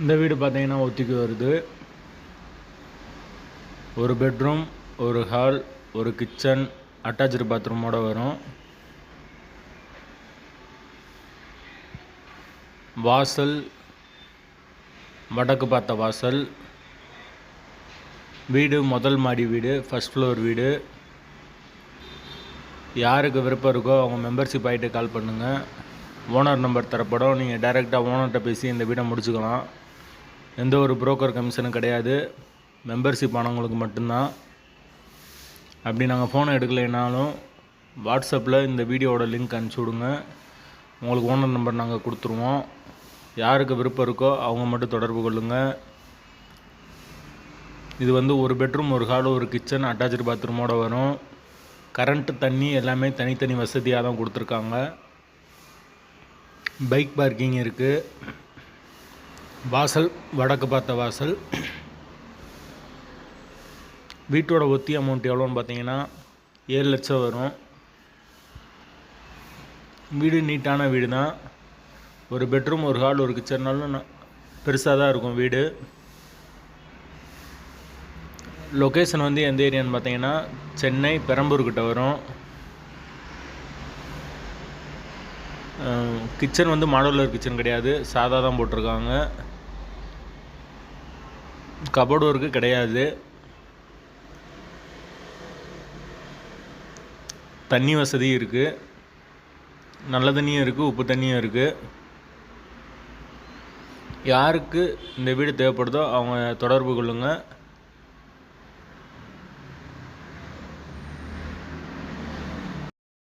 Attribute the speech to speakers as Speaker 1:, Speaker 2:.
Speaker 1: இந்த வீடு பார்த்தீங்கன்னா ஒத்திக்கு வருது. ஒரு பெட்ரூம், ஒரு ஹால், ஒரு கிச்சன், அட்டாச்சு பாத்ரூமோட வரும். வாசல் வடக்கு பார்த்த வாசல். வீடு முதல் மாடி வீடு, ஃபர்ஸ்ட் ஃப்ளோர் வீடு. யாருக்கு விருப்பம் இருக்கோ அவங்க மெம்பர்ஷிப் ஆகிட்டு கால் பண்ணுங்கள். ஓனர் நம்பர் தரப்படும். நீங்கள் டைரெக்டாக ஓனர்கிட்ட பேசி இந்த வீடை முடிச்சுக்கலாம். எந்த ஒரு புரோக்கர் கமிஷனும் கிடையாது. மெம்பர்ஷிப் ஆனவங்களுக்கு மட்டும்தான். அப்படி நாங்கள் ஃபோனை எடுக்கலைனாலும் வாட்ஸ்அப்பில் இந்த வீடியோவோட லிங்க் அனுப்பிச்சி விடுங்க. உங்களுக்கு ஓனர் நம்பர் நாங்கள் கொடுத்துருவோம். யாருக்கு விருப்பம் இருக்கோ அவங்க மட்டும் தொடர்பு கொள்ளுங்கள். இது ஒரு பெட்ரூம், ஒரு ஹால், ஒரு கிச்சன், அட்டாச்சு பாத்ரூமோடு வரும். கரண்ட்டு, தண்ணி எல்லாமே தனித்தனி வசதியாக தான் கொடுத்துருக்காங்க. பைக் பார்க்கிங் இருக்குது. வாசல் வடக்கு பார்த்த வாசல். வீட்டோட ஒத்தி அமௌண்ட் எவ்வளோன்னு பார்த்தீங்கன்னா 7 லட்சம் வரும். வீடு நீட்டான வீடு தான். ஒரு பெட்ரூம், ஒரு ஹால், ஒரு கிச்சன்னாலும் பெருசாக தான் இருக்கும் வீடு. லொக்கேஷன் எந்த ஏரியான்னு பார்த்தீங்கன்னா சென்னை பெரம்பூர்கிட்ட வரும். கிச்சன் மாடுலர் கிச்சன் கிடையாது, சாதா தான் போட்டிருக்காங்க. கபோர்டு ஒர்க்கு கிடையாது. தண்ணி வசதி இருக்குது. நல்ல தண்ணியும் இருக்குது, உப்பு தண்ணியும் இருக்குது. யாருக்கு இந்த வீடு தேவைப்படுதோ அவங்க தொடர்பு கொள்ளுங்கள்.